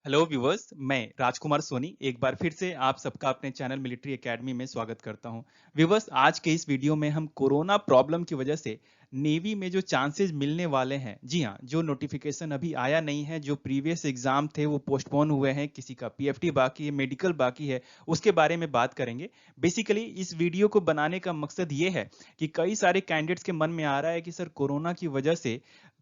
Hello viewers, मैं राजकुमार सोनी एक बार फिर से आप सबका अपने चैनल मिलिट्री एकेडमी में स्वागत करता हूं। व्यूवर्स, आज के इस वीडियो में हम कोरोना प्रॉब्लम की वजह से नेवी में जो चांसेस मिलने वाले हैं, जी हां, जो नोटिफिकेशन अभी आया नहीं है, जो प्रीवियस एग्जाम थे वो पोस्टपोन हुए हैं, किसी का पीएफटी बाकी है, मेडिकल बाकी है, उसके बारे में बात करेंगे। बेसिकली इस वीडियो को बनाने का मकसद ये है कि कई सारे कैंडिडेट्स के मन में आ रहा है कि सर कोरोना की वजह से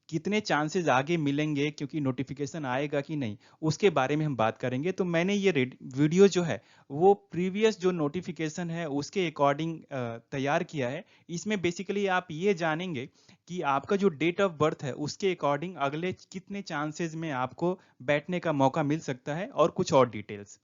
कितने चांसेस आगे मिलेंगे, क्योंकि नोटिफिकेशन आएगा कि नहीं, उसके बारे में हम बात करेंगे। तो मैंने ये वीडियो जो है वो प्रीवियस जो नोटिफिकेशन है उसके अकॉर्डिंग तैयार किया है। इसमें बेसिकली आप ये जानेंगे कि आपका जो डेट ऑफ बर्थ है उसके अकॉर्डिंग अगले कितने चांसेस में आपको बैठने का मौका मिल सकता है, और कुछ और डिटेल्स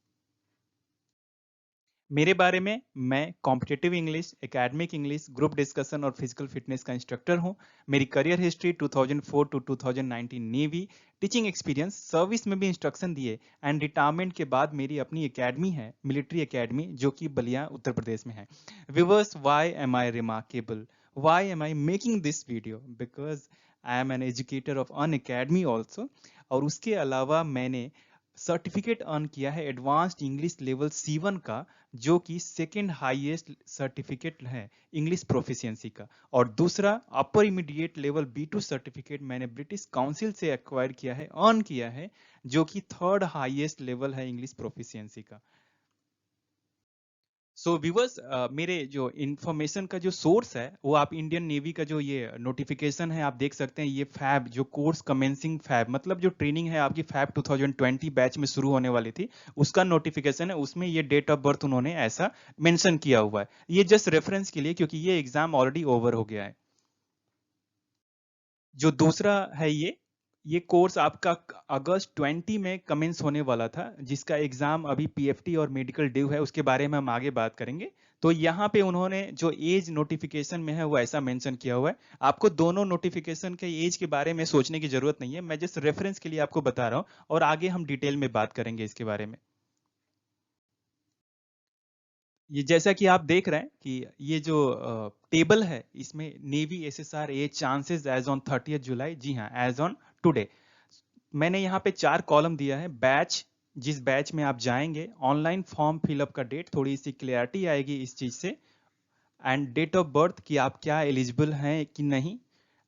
मेरे बारे में। मैं competitive English, academic English, group discussion और फिजिकल फिटनेस का इंस्ट्रक्टर हूं। मेरी career history 2004 to 2019 navy, teaching experience, service में भी इंस्ट्रक्शन दिए, एंड रिटायरमेंट के बाद मेरी अपनी एकेडमी है, मिलिट्री एकेडमी, जो कि बलिया उत्तर प्रदेश में है। Viewers, why am I remarkable, why am I making this video? Because I am an educator of an academy also, और उसके अलावा मैंने सर्टिफिकेट अर्न किया है एडवांस्ड इंग्लिश लेवल C1 का, जो कि सेकेंड हाईएस्ट सर्टिफिकेट है इंग्लिश प्रोफिशिएंसी का। और दूसरा अपर इमीडिएट लेवल B2 सर्टिफिकेट मैंने ब्रिटिश काउंसिल से एक्वायर किया है, अर्न किया है, जो कि थर्ड हाईएस्ट लेवल है इंग्लिश प्रोफिशिएंसी का। सो व्यूवर्स, मेरे जो इंफॉर्मेशन का जो सोर्स है वो आप इंडियन नेवी का जो ये नोटिफिकेशन है आप देख सकते हैं। ये फैब जो कोर्स कमेंसिंग फैब, मतलब जो ट्रेनिंग है आपकी फैब 2020 बैच में शुरू होने वाली थी, उसका नोटिफिकेशन है। उसमें ये डेट ऑफ बर्थ उन्होंने ऐसा मेंशन किया हुआ है। ये जस्ट रेफरेंस के लिए, क्योंकि ये एग्जाम ऑलरेडी ओवर हो गया है। जो दूसरा है ये कोर्स आपका अगस्त 20 में कमेंस होने वाला था, जिसका एग्जाम अभी पीएफटी और मेडिकल ड्यू है, उसके बारे में हम आगे बात करेंगे। तो यहाँ पे उन्होंने जो एज नोटिफिकेशन में है वो ऐसा मेंशन किया हुआ है। आपको दोनों नोटिफिकेशन के एज के बारे में सोचने की जरूरत नहीं है, मैं जस्ट रेफरेंस के लिए आपको बता रहा हूँ, और आगे हम डिटेल में बात करेंगे इसके बारे में। ये जैसा कि आप देख रहे हैं कि ये जो टेबल है, इसमें navy SSR age chances age on 30 जुलाई, जी हाँ, एज ऑन टुडे। मैंने यहाँ पे 4 कॉलम दिया है। बैच, जिस बैच में आप जाएंगे, ऑनलाइन फॉर्म फिलअप का डेट, थोड़ी सी क्लियरिटी आएगी इस चीज से, एंड डेट ऑफ बर्थ कि आप क्या एलिजिबल हैं कि नहीं,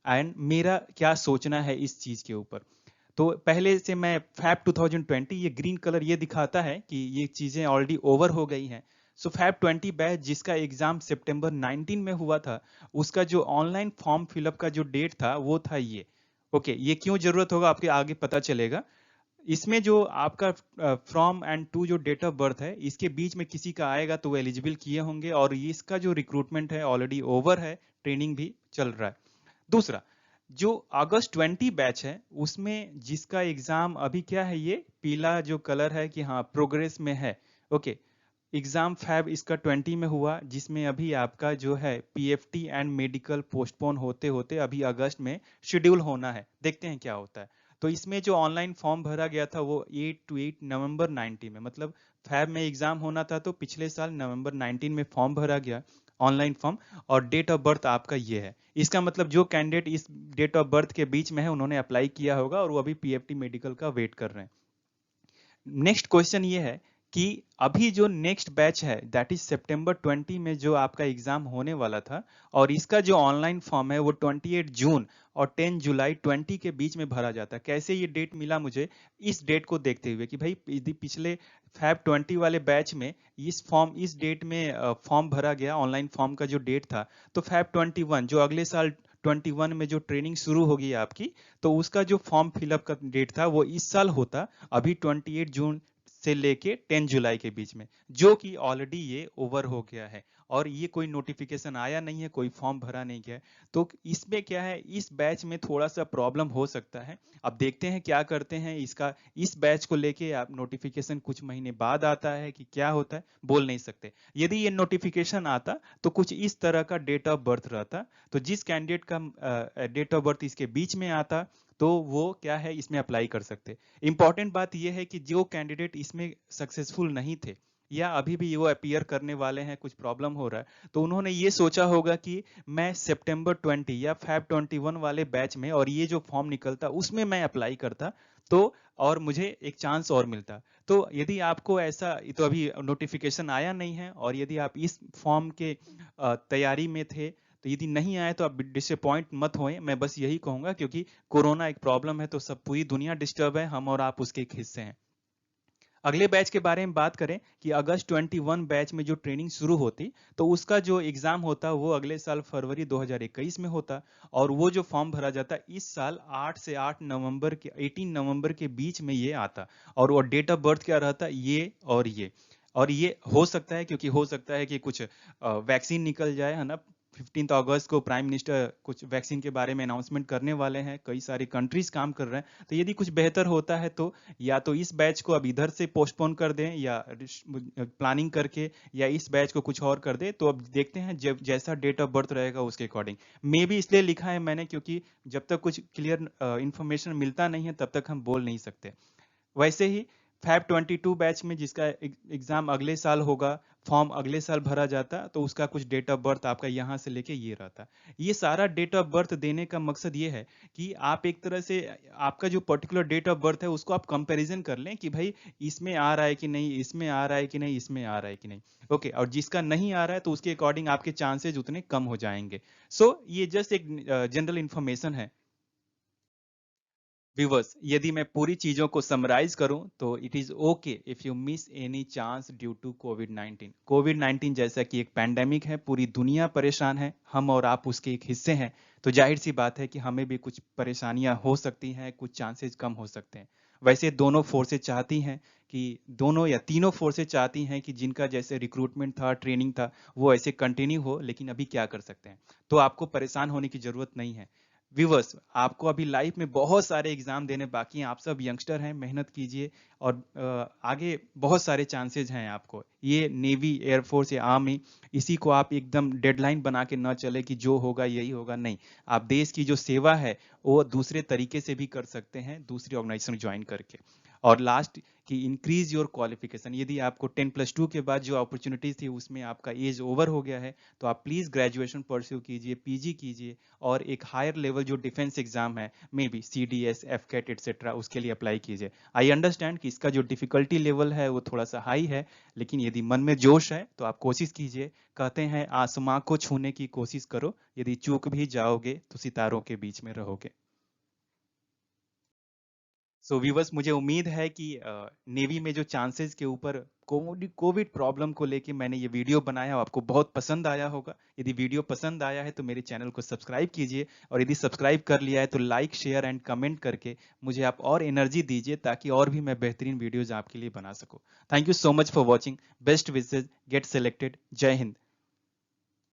एंड मेरा क्या सोचना है इस चीज के ऊपर। तो पहले से मैं फैब 2020, ये ग्रीन कलर ये दिखाता है कि ये चीजें ऑलरेडी ओवर हो गई हैं। सो फैब 20 बैच जिसका एग्जाम सितंबर 19 में हुआ था, उसका जो ऑनलाइन फॉर्म फिलअप का जो डेट था वो था ये। ओके, ये क्यों जरूरत होगा आपके आगे पता चलेगा। इसमें जो आपका फ्रॉम एंड टू जो डेट ऑफ बर्थ है, इसके बीच में किसी का आएगा तो वो एलिजिबल किए होंगे, और ये इसका जो रिक्रूटमेंट है ऑलरेडी ओवर है, ट्रेनिंग भी चल रहा है। दूसरा, जो अगस्त 20 बैच है उसमें जिसका एग्जाम अभी क्या है, ये पीला जो कलर है कि हाँ प्रोग्रेस में है। ओके, एग्जाम फैब इसका 20 में हुआ, जिसमें अभी आपका जो है पीएफटी एंड मेडिकल पोस्टपोन होते होते अभी अगस्त में शेड्यूल होना है, देखते हैं क्या होता है। तो इसमें जो ऑनलाइन फॉर्म भरा गया था वो 8 नवंबर 90 में, मतलब फैब में एग्जाम होना था तो पिछले साल नवंबर 19 में फॉर्म भरा गया, ऑनलाइन फॉर्म। और डेट ऑफ बर्थ आपका ये है। इसका मतलब जो कैंडिडेट इस डेट ऑफ बर्थ के बीच में है उन्होंने अप्लाई किया होगा, और वो अभी पीएफटी मेडिकल का वेट कर रहे हैं। नेक्स्ट क्वेश्चन ये है कि अभी जो नेक्स्ट बैच है, दैट इज सितंबर 20 में जो आपका एग्जाम होने वाला था, और इसका जो ऑनलाइन फॉर्म है वो 28 जून और 10 जुलाई 20 के बीच में भरा जाता है। कैसे ये डेट मिला मुझे, इस डेट को देखते हुए कि भाई यदि पिछले फैब 20 वाले बैच में इस डेट में फॉर्म भरा गया, ऑनलाइन फॉर्म का जो डेट था, तो फैब 21 जो अगले साल 21 में जो ट्रेनिंग शुरू होगी आपकी, तो उसका जो फॉर्म फिलअप का डेट था वो इस साल होता अभी 28 जून से लेके 10 जुलाई के बीच में, जो कि ऑलरेडी ये ओवर हो गया है, और ये कोई नोटिफिकेशन आया नहीं है, कोई फॉर्म भरा नहीं गया है। तो इसमें क्या है, इस बैच में थोड़ा सा प्रॉब्लम हो सकता है। अब देखते हैं क्या करते हैं इसका, इस बैच को लेके आप नोटिफिकेशन कुछ महीने बाद आता है कि क्या होता है बोल नहीं सकते। यदि ये नोटिफिकेशन आता तो कुछ इस तरह का डेट ऑफ बर्थ रहता, तो जिस कैंडिडेट का डेट ऑफ बर्थ इसके बीच में आता तो वो क्या है इसमें अप्लाई कर सकते। इंपॉर्टेंट बात यह है कि जो कैंडिडेट इसमें सक्सेसफुल नहीं थे, या अभी भी वो अपीयर करने वाले हैं, कुछ प्रॉब्लम हो रहा है, तो उन्होंने ये सोचा होगा कि मैं सितंबर 20 या फेब 21 वाले बैच में और ये जो फॉर्म निकलता उसमें मैं अप्लाई करता, तो और मुझे एक चांस और मिलता। तो यदि आपको ऐसा, तो अभी नोटिफिकेशन आया नहीं है, और यदि आप इस फॉर्म के तैयारी में थे, तो यदि नहीं आए तो आप डिसअपॉइंट मत होएं। मैं बस यही कहूंगा, क्योंकि कोरोना एक प्रॉब्लम है, तो सब पूरी दुनिया डिस्टर्ब है, हम और आप उसके एक हिस्से हैं। अगले बैच के बारे में बात करें कि अगस्त 21 बैच में जो ट्रेनिंग शुरू होती, तो उसका जो एग्जाम होता वो अगले साल फरवरी 2021 में होता, और वो जो फॉर्म भरा जाता इस साल 8 से 8 नवंबर के 18 नवंबर के बीच में ये आता। और वो डेट ऑफ बर्थ क्या रहता, ये और ये। और ये हो सकता है, क्योंकि हो सकता है कि कुछ वैक्सीन निकल जाए, है ना। 15 अगस्त को प्राइम मिनिस्टर कुछ वैक्सीन के बारे में अनाउंसमेंट करने वाले हैं, कई सारी कंट्रीज काम कर रहे हैं, तो यदि कुछ बेहतर होता है तो या तो इस बैच को अब इधर से पोस्टपोन कर दें, या प्लानिंग करके, या इस बैच को कुछ और कर दे। तो अब देखते हैं, जब जैसा डेट ऑफ बर्थ रहेगा उसके अकॉर्डिंग। मे भी इसलिए लिखा है मैंने, क्योंकि जब तक कुछ क्लियर इंफॉर्मेशन मिलता नहीं है तब तक हम बोल नहीं सकते। वैसे ही फैब 22 बैच में जिसका एग्जाम अगले साल होगा, फॉर्म अगले साल भरा जाता, तो उसका कुछ डेट ऑफ बर्थ आपका यहाँ से लेके ये रहता। ये सारा डेट ऑफ बर्थ देने का मकसद ये है कि आप एक तरह से आपका जो पर्टिकुलर डेट ऑफ बर्थ है उसको आप कंपैरिजन कर लें कि भाई इसमें आ रहा है कि नहीं, इसमें आ रहा है कि नहीं, इसमें आ रहा है कि नहीं। ओके, और जिसका नहीं आ रहा है तो उसके अकॉर्डिंग आपके चांसेज उतने कम हो जाएंगे। सो ये जस्ट एक जनरल इंफॉर्मेशन है। व्यूवर्स, यदि मैं पूरी चीजों को समराइज करूं तो it is okay if you miss any chance due to Covid 19। Covid 19 जैसा कि एक पैंडेमिक है, पूरी दुनिया परेशान है, हम और आप उसके एक हिस्से हैं, तो जाहिर सी बात है कि हमें भी कुछ परेशानियां हो सकती हैं, कुछ चांसेस कम हो सकते हैं। वैसे दोनों फोर्सेज चाहती हैं कि, दोनों या तीनों फोर्सेज चाहती हैं कि जिनका जैसे रिक्रूटमेंट था, ट्रेनिंग था, वो ऐसे कंटिन्यू हो, लेकिन अभी क्या कर सकते हैं। तो आपको परेशान होने की जरूरत नहीं है। व्यूवर्स, आपको अभी लाइफ में बहुत सारे एग्जाम देने बाकी हैं, आप सब यंगस्टर हैं, मेहनत कीजिए, और आगे बहुत सारे चांसेस हैं आपको। ये नेवी, एयरफोर्स या आर्मी, इसी को आप एकदम डेडलाइन बना के ना चले कि जो होगा यही होगा, नहीं। आप देश की जो सेवा है वो दूसरे तरीके से भी कर सकते हैं, दूसरी ऑर्गेनाइजेशन ज्वाइन करके। और लास्ट, कि इंक्रीज योर क्वालिफिकेशन। यदि आपको 10+2 के बाद जो अपॉर्चुनिटीज थी उसमें आपका एज ओवर हो गया है, तो आप प्लीज ग्रेजुएशन परस्यू कीजिए, पीजी कीजिए, और एक हायर लेवल जो डिफेंस एग्जाम है, may be CDS, FCAT etcetera, उसके लिए अप्लाई कीजिए। आई अंडरस्टैंड कि इसका जो डिफिकल्टी लेवल है वो थोड़ा सा हाई है, लेकिन यदि मन में जोश है तो आप कोशिश कीजिए। कहते हैं आसमां को छूने की कोशिश करो, यदि चूक भी जाओगे तो सितारों के बीच में रहोगे। सो व्यूवर्स, मुझे उम्मीद है कि नेवी में जो चांसेस के ऊपर कोविड प्रॉब्लम को लेके मैंने ये वीडियो बनाया, आपको बहुत पसंद आया होगा। यदि वीडियो पसंद आया है तो मेरे चैनल को सब्सक्राइब कीजिए, और यदि सब्सक्राइब कर लिया है तो लाइक, शेयर एंड कमेंट करके मुझे आप और एनर्जी दीजिए, ताकि और भी मैं बेहतरीन वीडियोज आपके लिए बना सकूं। Thank you so much for watching. Best wishes, get selected. जय हिंद।